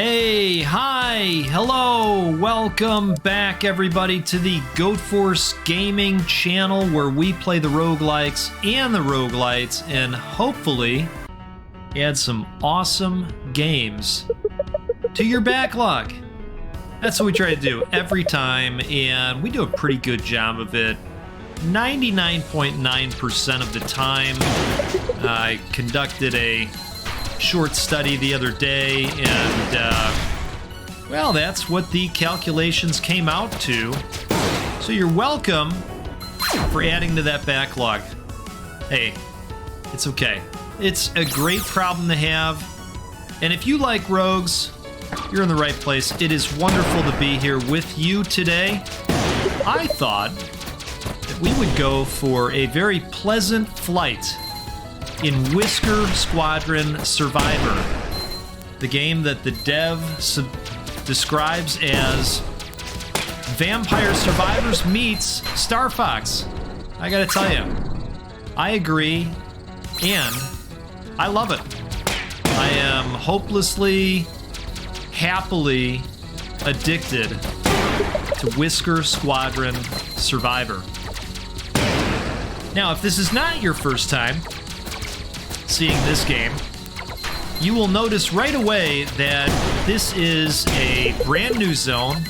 Hey, hi, hello, welcome back everybody to the Goat Force Gaming channel where we play the roguelikes and the roguelites and hopefully add some awesome games to your backlog. That's what we try to do every time, and we do a pretty good job of it 99.9% of the time. I conducted a short study the other day, and well, that's what the calculations came out to. So you're welcome for adding to that backlog. Hey, it's okay. It's a great problem to have, and if you like rogues, you're in the right place. It is wonderful to be here with you today. I thought that we would go for a very pleasant flight in Whisker Squadron Survivor, the game that the dev describes as Vampire Survivors meets Starfox. I gotta tell you, I agree, and I love it. I am hopelessly, happily addicted to Whisker Squadron Survivor. Now, if this is not your first time seeing this game, you will notice right away that this is a brand new zone.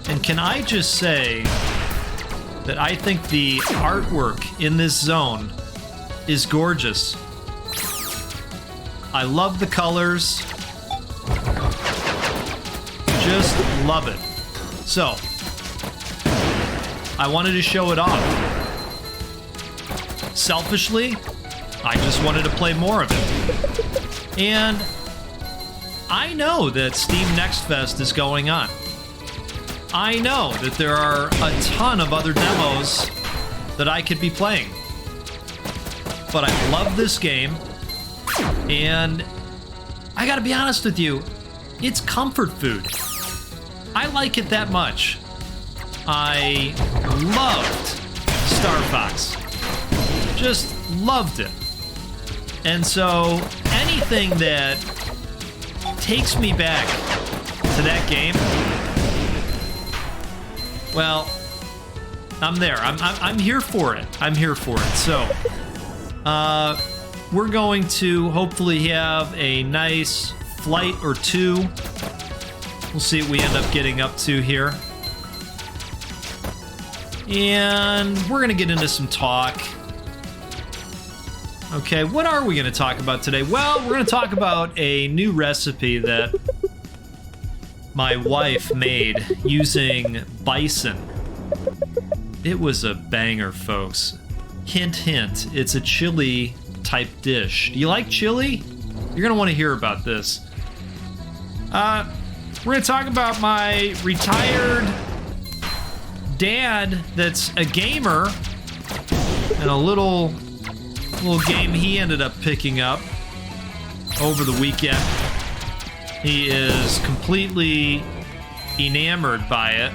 And can I just say that I think the artwork in this zone is gorgeous. I love the colors. Just love it. So, I wanted to show it off. Selfishly, I just wanted to play more of it. And I know that Steam Next Fest is going on. I know that there are a ton of other demos that I could be playing. But I love this game, and I gotta be honest with you, it's comfort food. I like it that much. I loved Starfox. Just loved it. And so anything that takes me back to that game, well, I'm there. I'm here for it. I'm here for it. So we're going to hopefully have a nice flight or two. We'll see what we end up getting up to here. And we're going to get into some talk. Okay, what are we going to talk about today? Well, we're going to talk about a new recipe that my wife made using bison. It was a banger, folks. Hint, hint, it's a chili type dish. Do you like chili? You're going to want to hear about this. We're going to talk about my retired dad that's a gamer and a little game he ended up picking up over the weekend. He is completely enamored by it.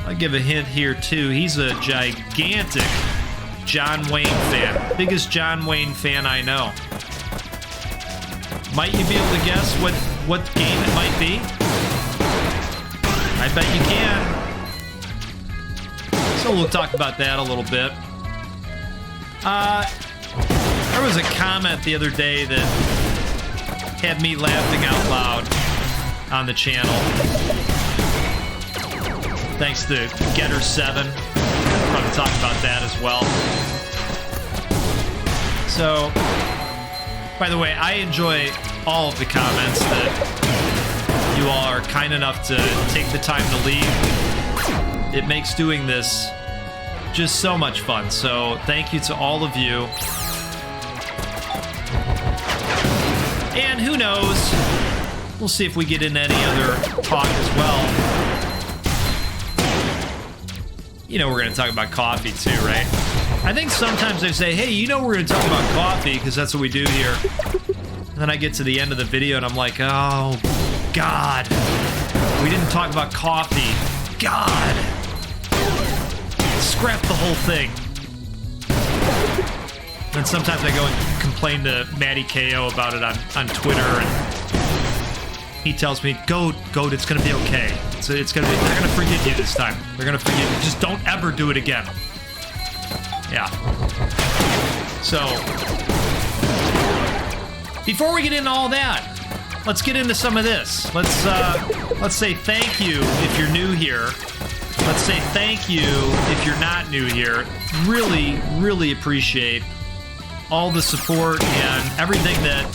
I'll give a hint here too. He's a gigantic John Wayne fan. Biggest John Wayne fan I know. Might you be able to guess what game it might be? I bet you can. So we'll talk about that a little bit. There was a comment the other day that had me laughing out loud on the channel. Thanks to Getter7. Probably talk about that as well. So, by the way, I enjoy all of the comments that you all are kind enough to take the time to leave. It makes doing this just so much fun. So, thank you to all of you. And who knows, we'll see if we get into any other talk as well. You know, we're going to talk about coffee too, right? I think sometimes they say, hey, you know we're going to talk about coffee because that's what we do here. And then I get to the end of the video and I'm like, oh, God. We didn't talk about coffee. God. Scrap the whole thing. And sometimes I go and complain to Matty KO about it on Twitter, and He tells me, Goat, it's gonna be okay. It's gonna be, they're gonna forgive you this time. They're gonna forgive you. Just don't ever do it again. Yeah. So, before we get into all that, let's get into some of this. Let's say thank you if you're new here. Let's say thank you if you're not new here. Really, really appreciate all the support and everything that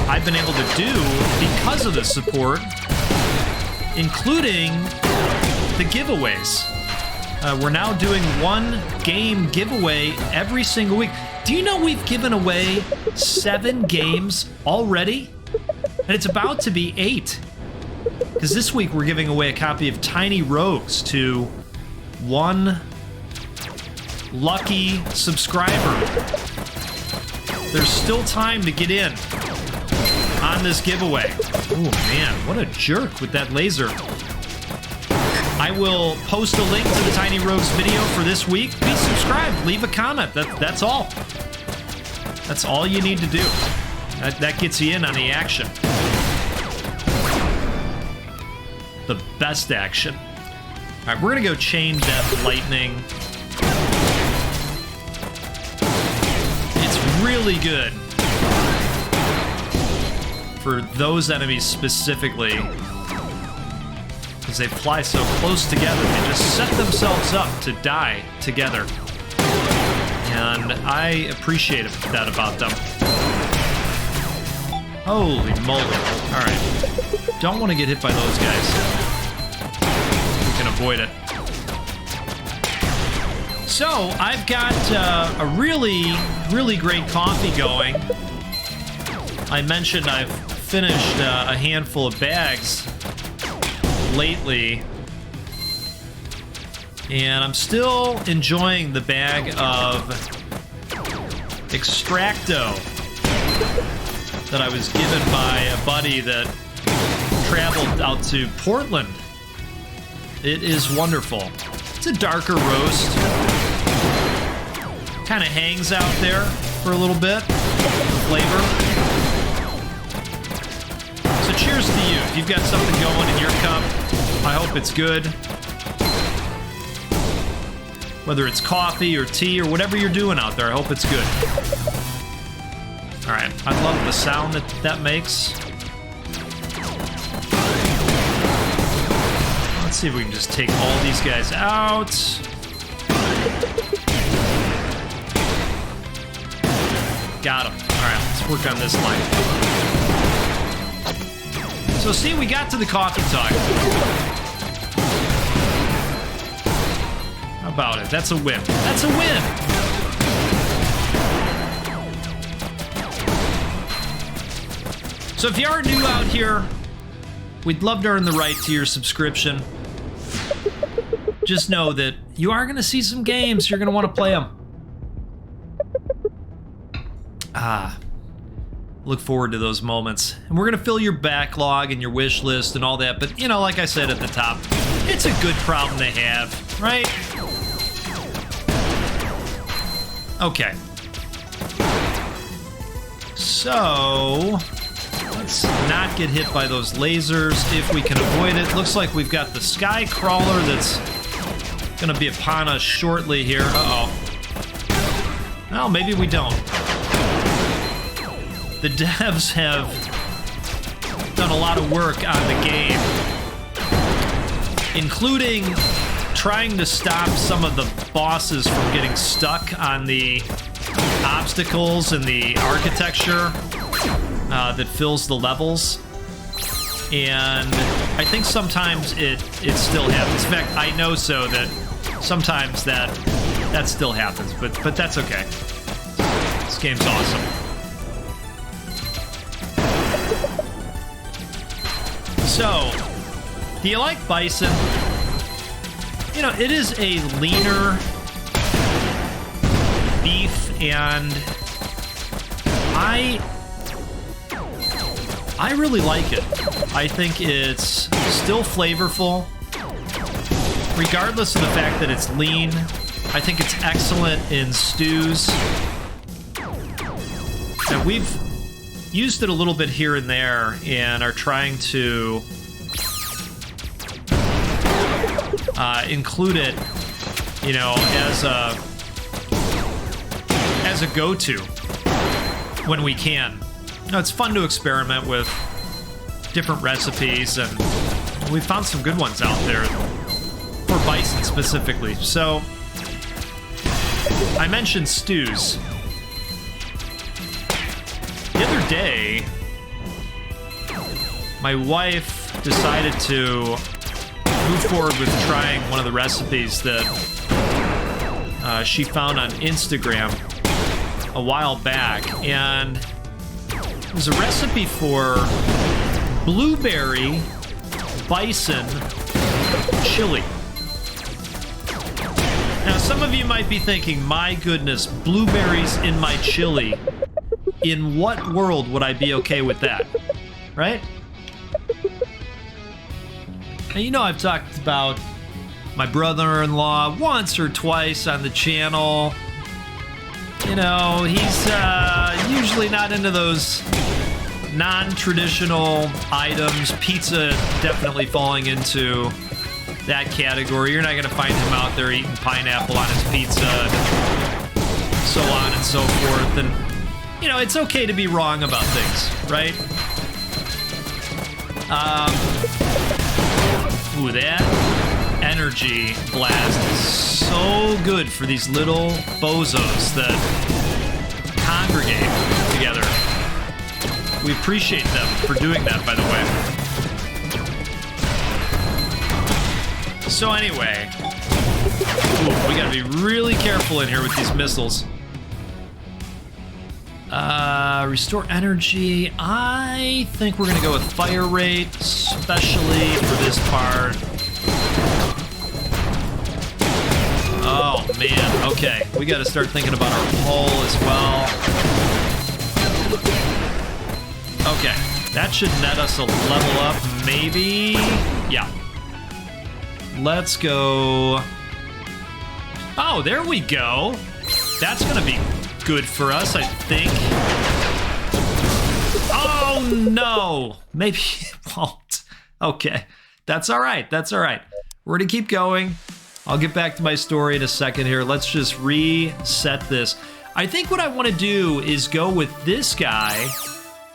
I've been able to do because of the support, including the giveaways. We're now doing one game giveaway every single week. Do you know we've given away 7 games already? And it's about to be 8. Because this week we're giving away a copy of Tiny Rogues to one lucky subscriber. There's still time to get in on this giveaway. Oh man, what a jerk with that laser. I will post a link to the Tiny Rogues video for this week. Be subscribed, leave a comment. That's all. That's all you need to do. That gets you in on the action. The best action. All right, we're gonna go chain death lightning. It's really good for those enemies specifically, because they fly so close together. They just set themselves up to die together, and I appreciate that about them. Holy moly. All right, don't want to get hit by those guys. We can avoid it. So I've got a really great coffee going. I mentioned I've finished a handful of bags lately, and I'm still enjoying the bag of Extracto that I was given by a buddy that traveled out to Portland. It is wonderful. It's a darker roast. Kind of hangs out there for a little bit. The flavor. So cheers to you. If you've got something going in your cup, I hope it's good. Whether it's coffee or tea or whatever you're doing out there, I hope it's good. All right, I love the sound that makes. Let's see if we can just take all these guys out. Got him. All right, let's work on this line. So see, we got to the coffee talk. How about it? That's a win. That's a win. So if you are new out here, we'd love to earn the right to your subscription. Just know that you are going to see some games. You're going to want to play them. Look forward to those moments. And we're going to fill your backlog and your wish list and all that. But, you know, like I said at the top, it's a good problem to have, right? Okay. So let's not get hit by those lasers if we can avoid it. Looks like we've got the sky crawler that's going to be upon us shortly here. Uh-oh. Well, maybe we don't. The devs have done a lot of work on the game, including trying to stop some of the bosses from getting stuck on the obstacles and the architecture that fills the levels. And I think sometimes it still happens. In fact, I know so that sometimes that still happens, but that's okay. This game's awesome. So, do you like bison? You know, it is a leaner beef, and I really like it. I think it's still flavorful, regardless of the fact that it's lean. I think it's excellent in stews. And we've used it a little bit here and there and are trying to include it, you know, as a go-to when we can. You know, it's fun to experiment with different recipes, and we found some good ones out there for bison specifically. So I mentioned stews. The other day, my wife decided to move forward with trying one of the recipes that she found on Instagram a while back, and it was a recipe for blueberry bison chili. Now, some of you might be thinking, my goodness, blueberries in my chili. In what world would I be okay with that? Right? Now, you know, I've talked about my brother-in-law once or twice on the channel. You know, he's usually not into those non-traditional items. Pizza definitely falling into that category. You're not going to find him out there eating pineapple on his pizza, and so on and so forth. And, you know, it's okay to be wrong about things, right? Ooh, that energy blast is so good for these little bozos that congregate together. We appreciate them for doing that, by the way. So anyway, ooh, we gotta be really careful in here with these missiles. Restore energy. I think we're gonna go with fire rate, especially for this part. Oh man, okay. We gotta start thinking about our hull as well. Okay, that should net us a level up, maybe? Yeah. Let's go. Oh, there we go. That's gonna be good for us, I think. Oh no, maybe it won't. Okay, that's all right, that's all right. We're gonna keep going. I'll get back to my story in a second here. Let's just reset this. I think what I wanna do is go with this guy.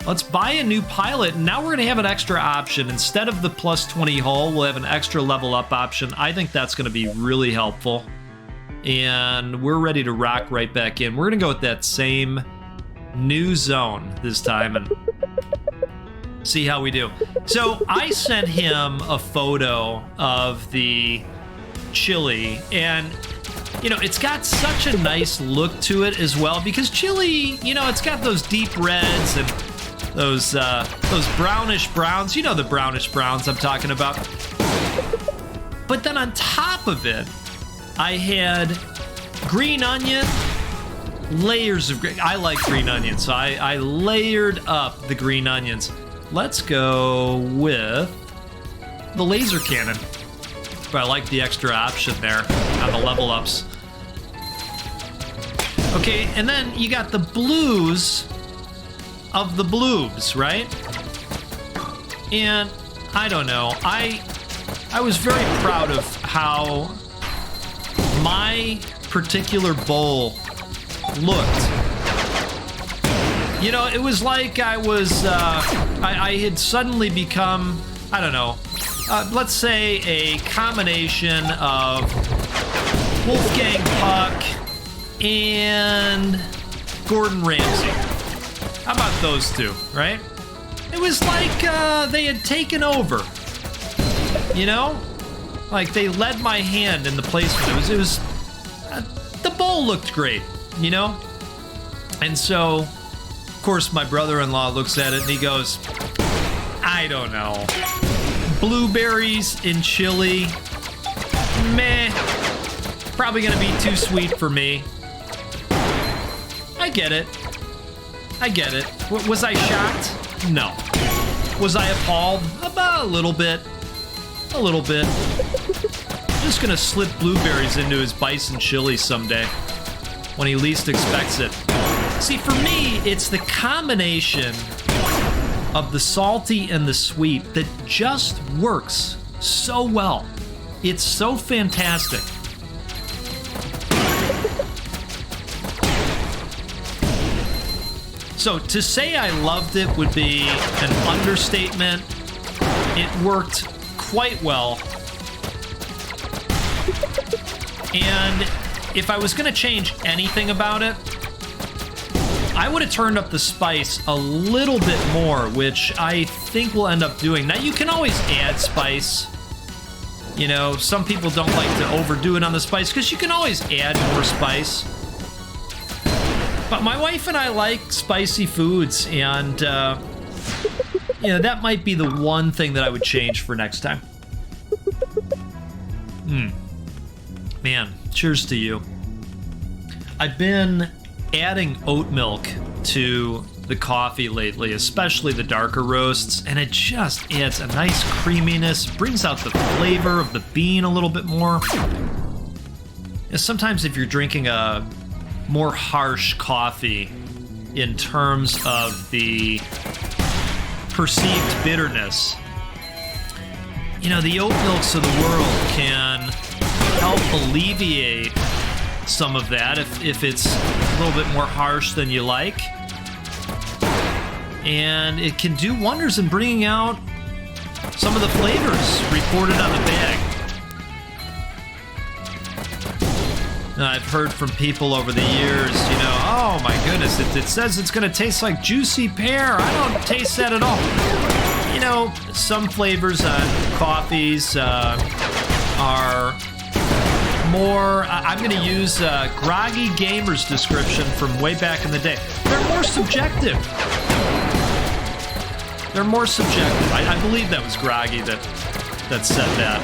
Let's buy a new pilot, and now we're gonna have an extra option. Instead of the plus 20 hull, we'll have an extra level up option. I think that's gonna be really helpful. And we're ready to rock right back in. We're gonna go with that same new zone this time and see how we do. So I sent him a photo of the chili, and you know, it's got such a nice look to it as well, because chili, you know, it's got those deep reds and those brownish browns. You know, the brownish browns I'm talking about. But then on top of it, I had green onion, layers of green. I like green onion, so I layered up the green onions. Let's go with the laser cannon. But I like the extra option there on the level ups. Okay, and then you got the blues of the bloobs, right? And I don't know, I was very proud of how my particular bowl looked. You know, it was like I was, I had suddenly become, I don't know, let's say a combination of Wolfgang Puck and Gordon Ramsay. How about those two, right? It was like they had taken over, you know? Like they led my hand in the placement. It was the bowl looked great, you know? And so, of course, my brother-in-law looks at it and he goes, I don't know. Blueberries in chili, meh. Probably gonna be too sweet for me. I get it. I get it. Was I shocked? No. Was I appalled? About a little bit. A little bit. Just gonna slip blueberries into his bison chili someday when he least expects it. See, for me, it's the combination of the salty and the sweet that just works so well. It's so fantastic. So to say I loved it would be an understatement. It worked quite well. And if I was going to change anything about it, I would have turned up the spice a little bit more, which I think we'll end up doing. Now, you can always add spice. You know, some people don't like to overdo it on the spice because you can always add more spice. But my wife and I like spicy foods, and, you know, that might be the one thing that I would change for next time. Man, cheers to you. I've been adding oat milk to the coffee lately, especially the darker roasts, and it just adds a nice creaminess, brings out the flavor of the bean a little bit more. Sometimes if you're drinking a more harsh coffee in terms of the perceived bitterness, you know, the oat milks of the world can help alleviate some of that if it's a little bit more harsh than you like. And it can do wonders in bringing out some of the flavors reported on the bag. And I've heard from people over the years, you know, oh my goodness, it says it's going to taste like juicy pear. I don't taste that at all. You know, some flavors on coffees are more, I'm going to use Groggy Gamer's description from way back in the day. They're more subjective. They're more subjective. I believe that was Groggy that said that.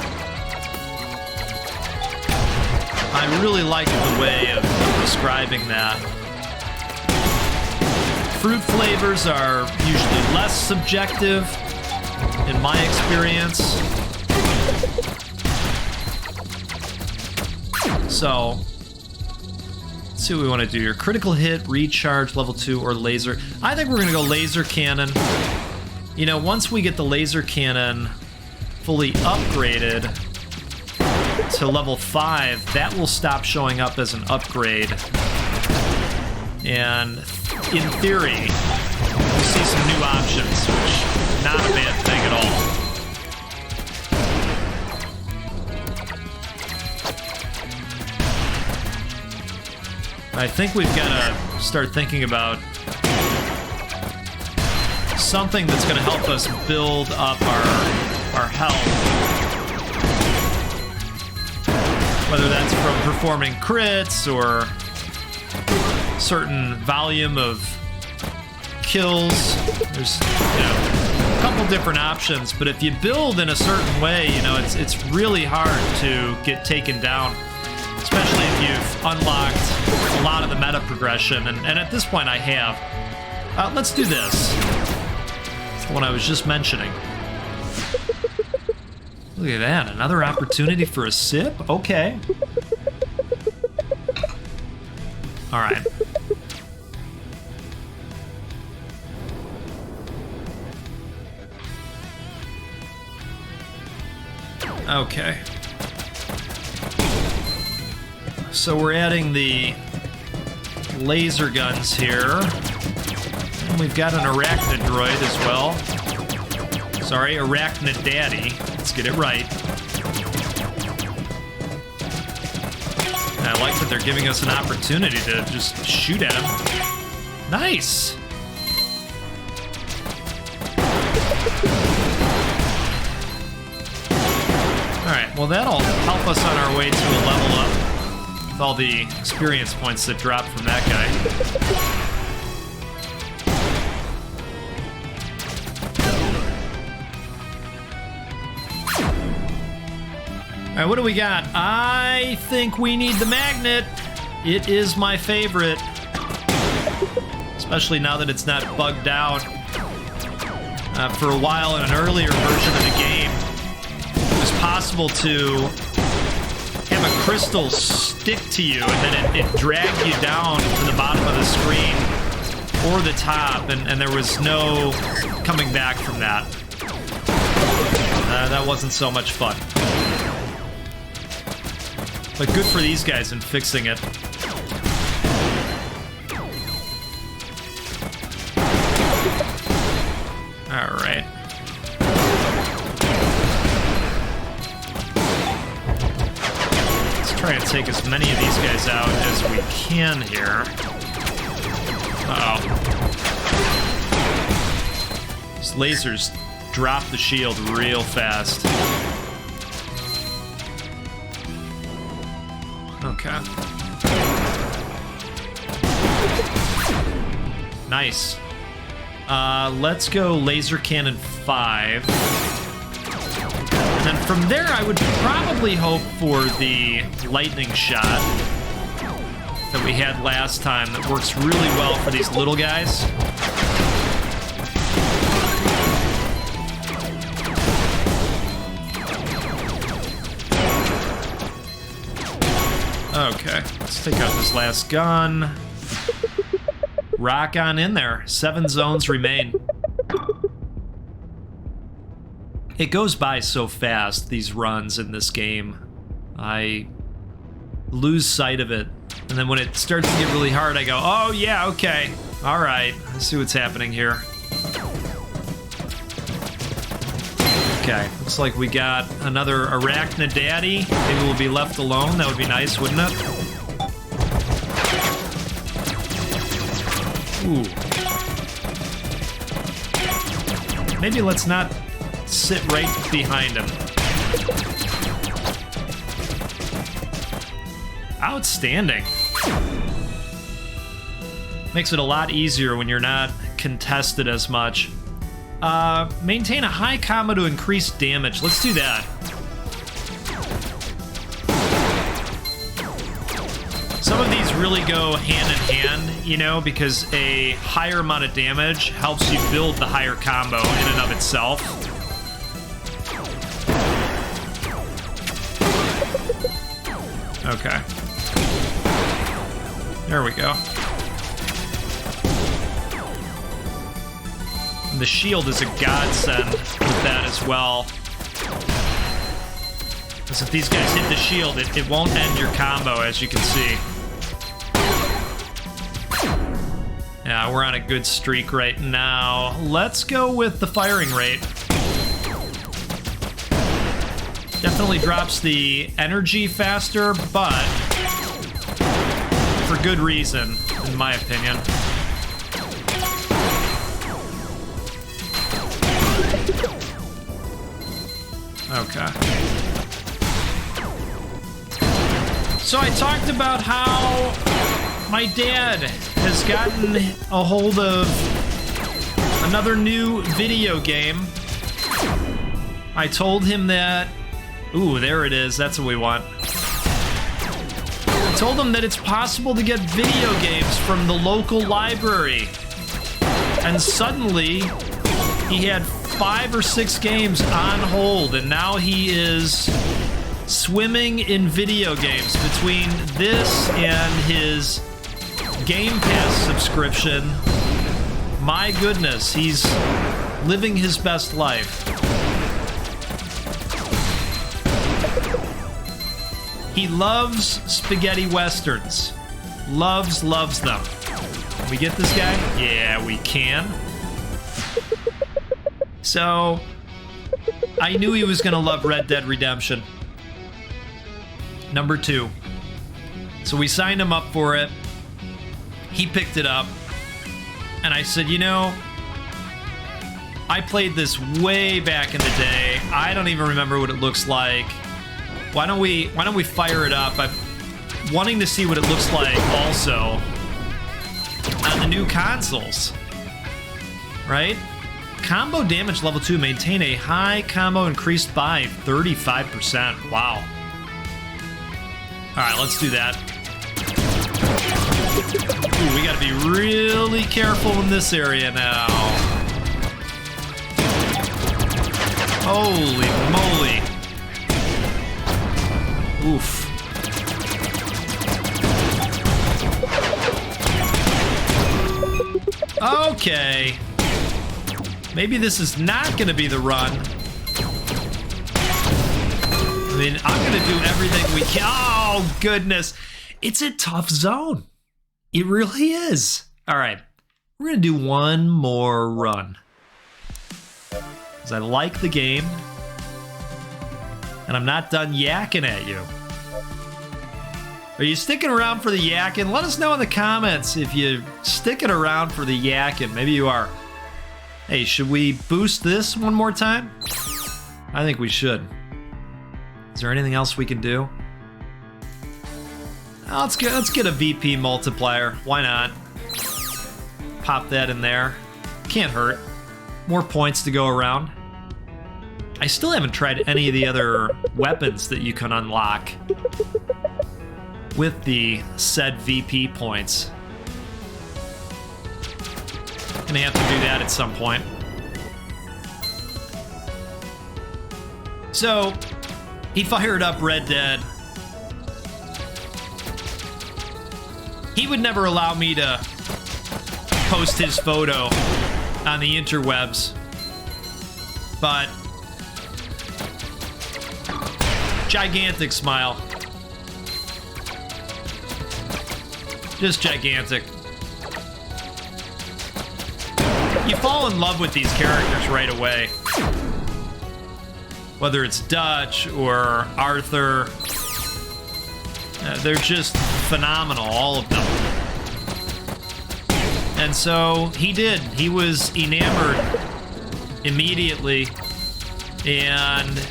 I really like the way of describing that. Fruit flavors are usually less subjective, in my experience. So, let's see what we want to do here. Critical hit, recharge, level 2, or laser. I think we're going to go laser cannon. You know, once we get the laser cannon fully upgraded to level 5, that will stop showing up as an upgrade. And in theory, we'll see some new options, which not a bad thing at all. I think we've got to start thinking about something that's going to help us build up our health. Whether that's from performing crits or certain volume of kills. There's, you know, a couple different options, but if you build in a certain way, you know, it's really hard to get taken down. Especially if you've unlocked a lot of the meta progression, and at this point I have. Let's do this. It's the one I was just mentioning. Look at that, another opportunity for a sip? Okay. All right. Okay. So we're adding the laser guns here. And we've got an arachnid droid as well. Sorry, arachnid daddy. Let's get it right. And I like that they're giving us an opportunity to just shoot at him. Nice! Alright, well that'll help us on our way to a level up. With all the experience points that dropped from that guy. Alright, what do we got? I think we need the magnet. It is my favorite. Especially now that it's not bugged out. For a while in an earlier version of the game, it was possible to have a crystal stick to you and then it dragged you down to the bottom of the screen or the top, and there was no coming back from that. That wasn't so much fun. But good for these guys in fixing it. Alright. Let's try and take as many of these guys out as we can here. Uh-oh. These lasers drop the shield real fast. Okay. Nice. Let's go laser cannon 5. And then from there, I would probably hope for the lightning shot that we had last time that works really well for these little guys. Okay, let's take out this last gun. Rock on in there. 7 zones remain. It goes by so fast, these runs in this game. I lose sight of it. And then when it starts to get really hard, I go, oh yeah, okay. All right, let's see what's happening here. Okay, looks like we got another Arachnid Daddy. Maybe we'll be left alone. That would be nice, wouldn't it? Ooh. Maybe let's not sit right behind him. Outstanding. Makes it a lot easier when you're not contested as much. Maintain a high combo to increase damage. Let's do that. Some of these really go hand in hand, you know, because a higher amount of damage helps you build the higher combo in and of itself. Okay. There we go. And the shield is a godsend with that as well. Because if these guys hit the shield, it won't end your combo, as you can see. Yeah, we're on a good streak right now. Let's go with the firing rate. Definitely drops the energy faster, but for good reason, in my opinion. Okay. So I talked about how my dad has gotten a hold of another new video game. I told him that... Ooh, there it is. That's what we want. I told him that it's possible to get video games from the local library. And suddenly, he had 5 or 6 games on hold, and now he is swimming in video games between this and his Game Pass subscription. My goodness, he's living his best life. He loves spaghetti westerns. Loves them. Can we get this guy? Yeah, we can. So, I knew he was gonna love Red Dead Redemption. Number 2. So we signed him up for it. He picked it up. And I said, you know, I played this way back in the day. I don't even remember what it looks like. Why don't we fire it up? I'm wanting to see what it looks like also on the new consoles. Right? Combo damage level 2. Maintain a high combo increased by 35%. Wow. Alright, let's do that. Ooh, we gotta be really careful in this area now. Holy moly. Oof. Okay. Maybe this is not going to be the run. I mean, I'm going to do everything we can. Oh, goodness. It's a tough zone. It really is. All right. We're going to do one more run. Because I like the game. And I'm not done yakking at you. Are you sticking around for the yakking? Let us know in the comments if you're sticking around for the yakking. Maybe you are. Hey, should we boost this one more time? I think we should. Is there anything else we can do? Let's get a VP multiplier. Why not? Pop that in there. Can't hurt. More points to go around. I still haven't tried any of the other weapons that you can unlock with the said VP points. Gonna have to do that at some point. So, he fired up Red Dead. He would never allow me to post his photo on the interwebs, but gigantic smile. Just gigantic. You fall in love with these characters right away. Whether it's Dutch or Arthur, they're just phenomenal, all of them. And so he did. He was enamored immediately, and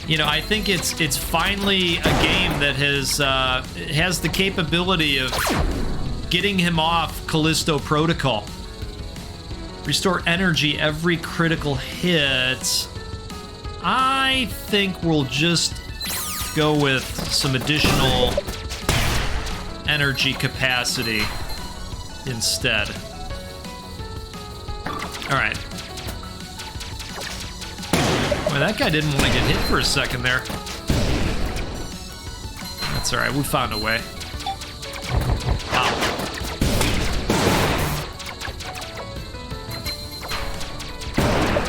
you know, I think it's finally a game that has the capability of getting him off Callisto Protocol. Restore energy every critical hit. I think we'll just go with some additional energy capacity instead. All right. Well, that guy didn't want to get hit for a second there. That's all right. We found a way. Wow.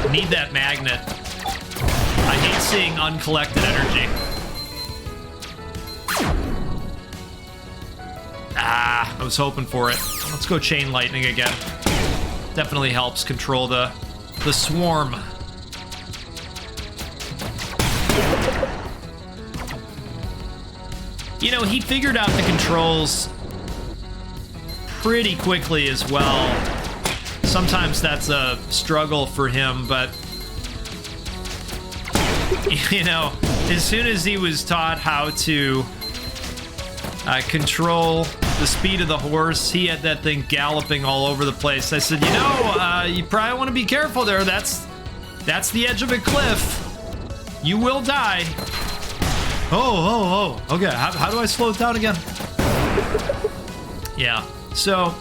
Need that magnet. I hate seeing uncollected energy. Ah, I was hoping for it. Let's go chain lightning again. Definitely helps control the swarm. You know, he figured out the controls pretty quickly as well. Sometimes that's a struggle for him, but you know, as soon as he was taught how to control the speed of the horse, he had that thing galloping all over the place. I said, you know, you probably want to be careful there. That's the edge of a cliff. You will die. Oh. Okay, how do I slow it down again? Yeah, so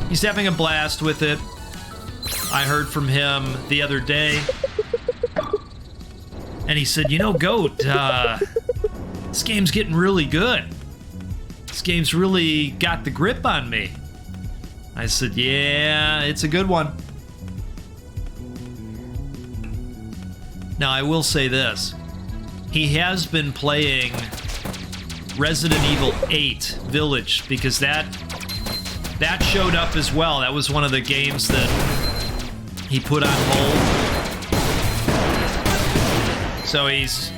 he's having a blast with it. I heard from him the other day, and he said, you know, Goat, this game's getting really good. This game's really got the grip on me. I said, yeah, it's a good one. Now, I will say this. He has been playing Resident Evil 8 Village, because that showed up as well. That was one of the games that he put on hold. So he's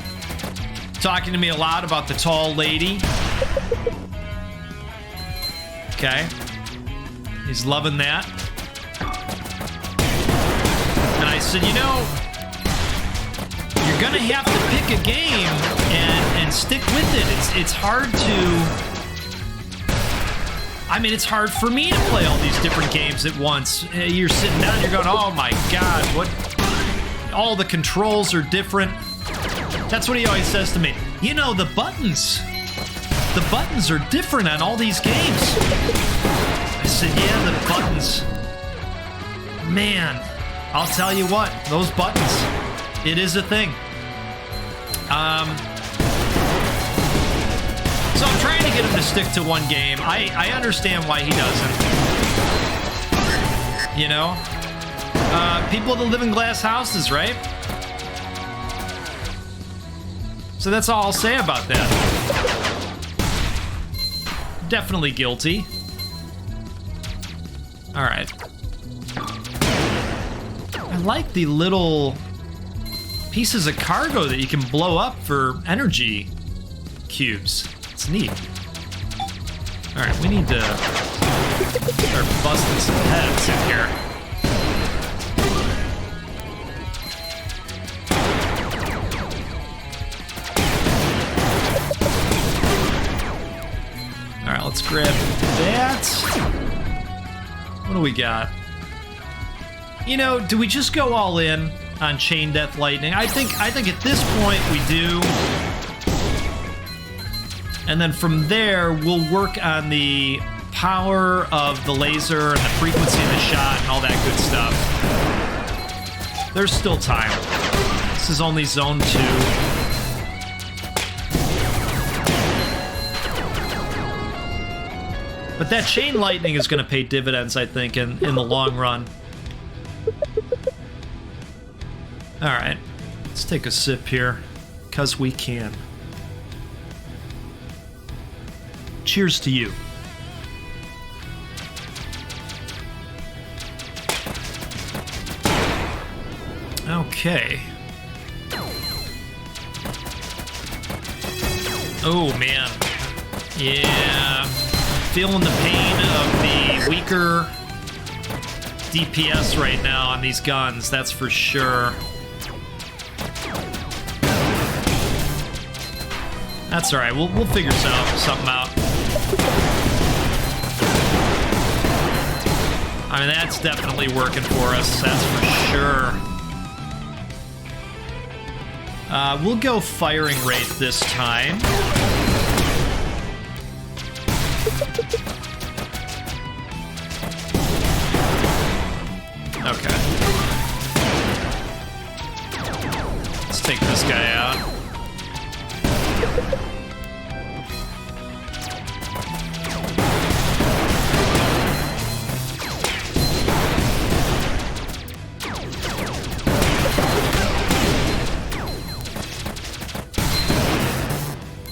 talking to me a lot about the tall lady. Okay. He's loving that. And I said, you know, you're gonna have to pick a game and stick with it. It's hard to... I mean, it's hard for me to play all these different games at once. You're sitting down, you're going, oh my god, what? All the controls are different. That's what he always says to me. You know, the buttons are different on all these games. I said, yeah, the buttons. Man, I'll tell you what, those buttons, it is a thing. So So I'm trying to get him to stick to one game. I understand why he doesn't. You know? People that live in glass houses, right? So that's all I'll say about that. Definitely guilty. All right. I like the little pieces of cargo that you can blow up for energy cubes. It's neat. All right, we need to start busting some heads in here. All right, let's grab that. What do we got? You know, do we just go all in on Chain Death Lightning? I think at this point we do. And then from there, we'll work on the power of the laser and the frequency of the shot and all that good stuff. There's still time. This is only Zone 2. But that Chain Lightning is going to pay dividends, I think, in the long run. All right, let's take a sip here, because we can. Cheers to you. Okay. Oh, man. Yeah. Feeling the pain of the weaker DPS right now on these guns, that's for sure. That's all right. We'll figure something out. I mean, that's definitely working for us. That's for sure. We'll go firing rate this time. Okay. Let's take this guy out.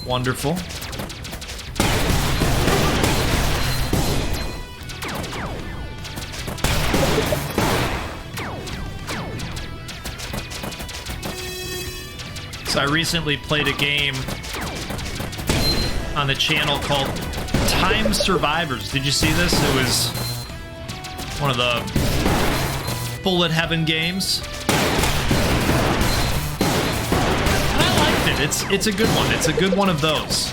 Wonderful. So I recently played a game on the channel called Time Survivors. Did you see this? It was one of the Bullet Heaven games. It's a good one. It's a good one of those.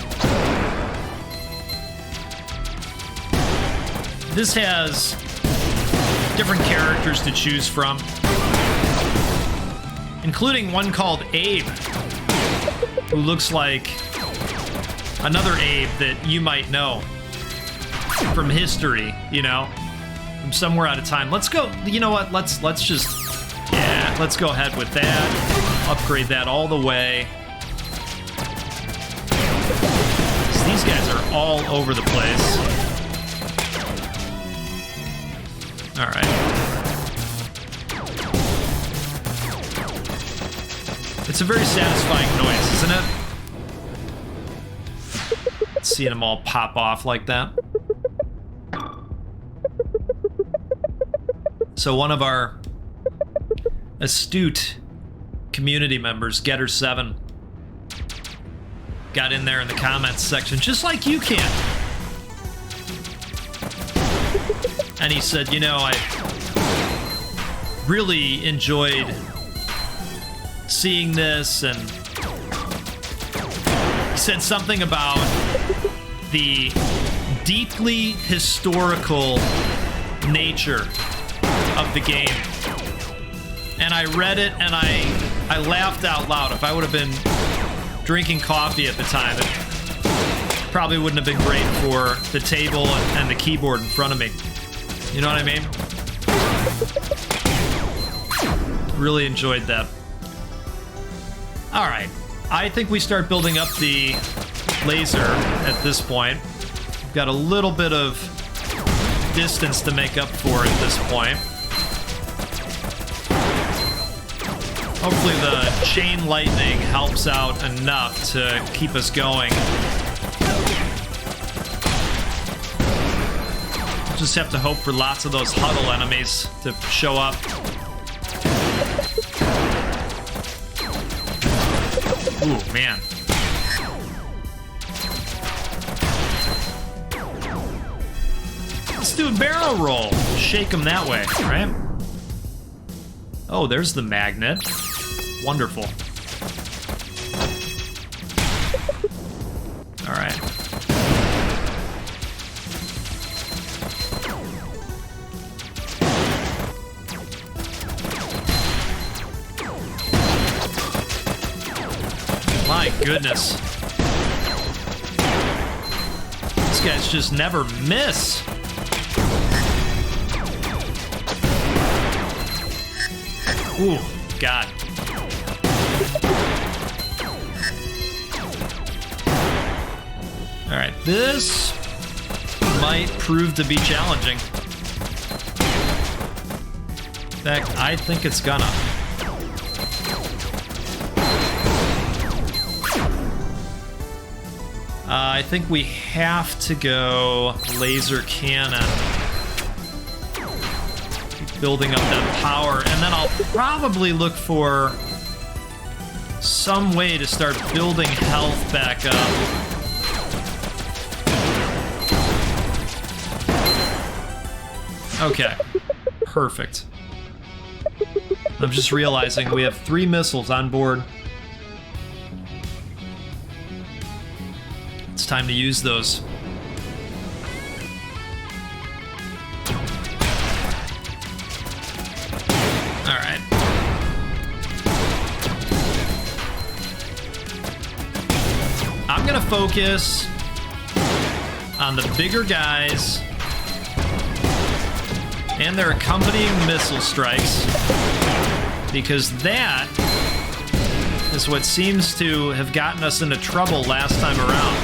This has different characters to choose from, including one called Abe, who looks like another Abe that you might know from history, you know, from somewhere out of time. Let's go. You know what? Let's just, yeah, let's go ahead with that. Upgrade that all the way. These guys are all over the place. All right. It's a very satisfying noise, isn't it? Seeing them all pop off like that. So one of our astute community members, Getter7, got in there in the comments section, just like you can. And he said, you know, I really enjoyed seeing this, and he said something about the deeply historical nature of the game. And I read it and I laughed out loud. If I would have been drinking coffee at the time, it probably wouldn't have been great for the table and the keyboard in front of me. You know what I mean? Really enjoyed that. All right, I think we start building up the laser at this point. We've got a little bit of distance to make up for at this point. Hopefully the chain lightning helps out enough to keep us going. Just have to hope for lots of those huddle enemies to show up. Ooh, man. Let's do a barrel roll. Shake them that way, right? Oh, there's the magnet. Wonderful. All right. My goodness. These guys just never miss. Ooh, God. All right, this might prove to be challenging. In fact, I think it's gonna. I think we have to go laser cannon. Keep building up that power, and then I'll probably look for some way to start building health back up. Okay, perfect. I'm just realizing we have 3 missiles on board. It's time to use those. All right. I'm gonna focus on the bigger guys and their accompanying missile strikes, because that is what seems to have gotten us into trouble last time around.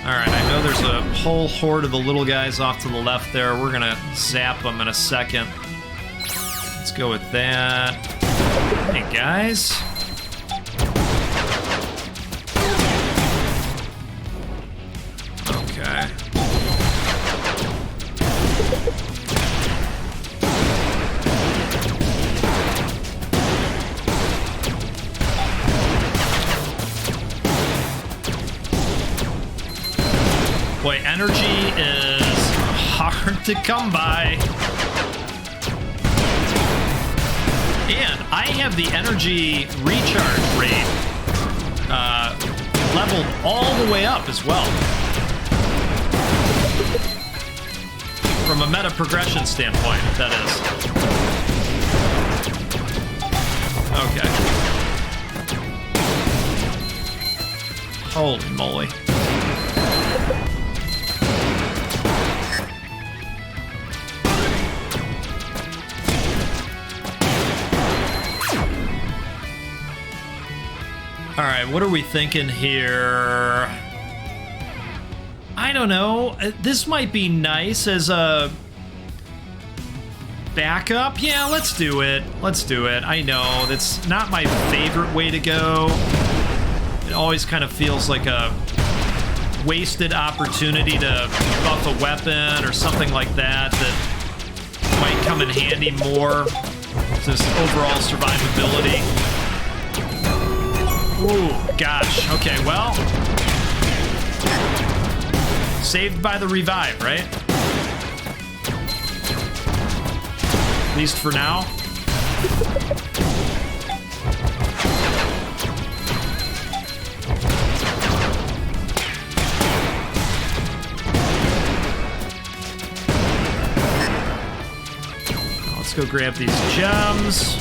Alright, I know there's a whole horde of the little guys off to the left there. We're gonna zap them in a second. Let's go with that. Hey, guys. Okay. Boy, energy is hard to come by. And I have the energy recharge rate leveled all the way up as well. From a meta progression standpoint, that is. Okay. Holy moly. All right, what are we thinking here? I don't know. This might be nice as a backup. Yeah, let's do it. Let's do it. I know that's not my favorite way to go. It always kind of feels like a wasted opportunity to buff a weapon or something like that that might come in handy more. Just overall survivability. Ooh, gosh. Okay, well. Saved by the revive, right? At least for now. Let's go grab these gems.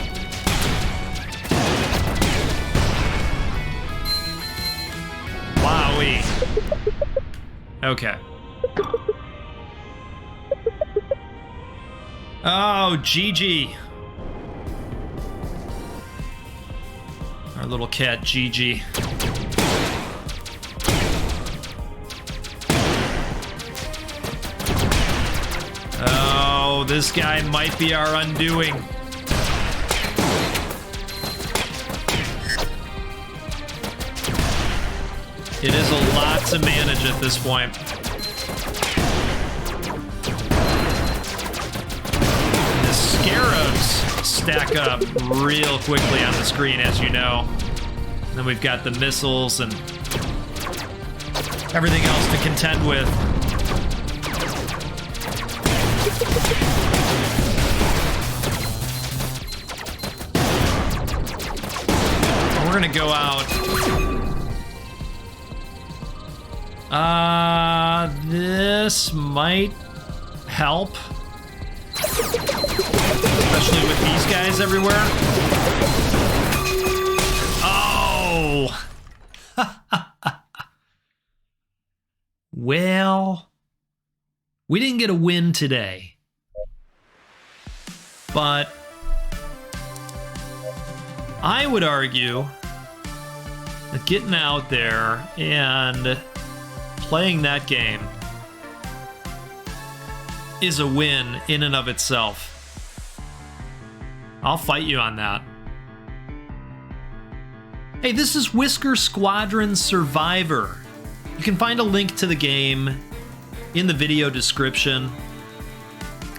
Wowee. Okay. Oh, GG. little cat Gigi. Oh, this guy might be our undoing. It is a lot to manage at this point. The scarabs stack up real quickly on the screen, as you know. And then we've got the missiles and everything else to contend with. We're gonna go out. This might help. Especially with these guys everywhere. Oh! Well, we didn't get a win today. But I would argue that getting out there and playing that game is a win in and of itself. I'll fight you on that. Hey, this is Whisker Squadron Survivor. You can find a link to the game in the video description.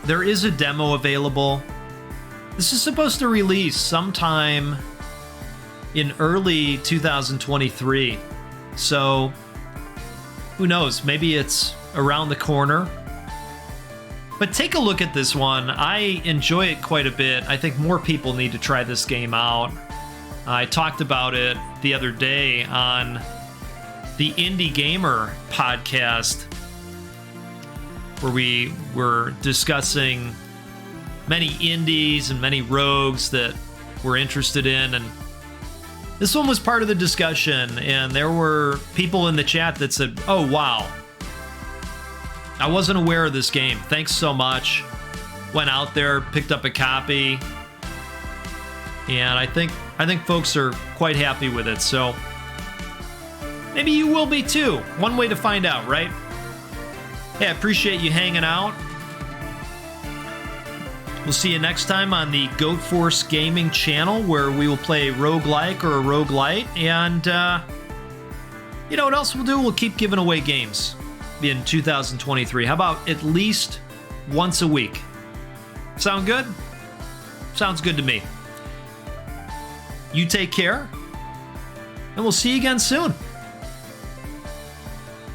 There is a demo available. This is supposed to release sometime in early 2023. So, who knows? Maybe it's around the corner. But take a look at this one. I enjoy it quite a bit. I think more people need to try this game out. I talked about it the other day on the Indie Gamer podcast, where we were discussing many indies and many rogues that we're interested in, and this one was part of the discussion, and there were people in the chat that said, oh wow, I wasn't aware of this game, thanks so much. Went out there, picked up a copy, and I think folks are quite happy with it, so maybe you will be too. One way to find out, right? Hey, I appreciate you hanging out. We'll see you next time on the Goat Force Gaming channel, where we will play a roguelike or a roguelite. And, you know what else we'll do? We'll keep giving away games in 2023. How about at least once a week? Sound good? Sounds good to me. You take care, and we'll see you again soon.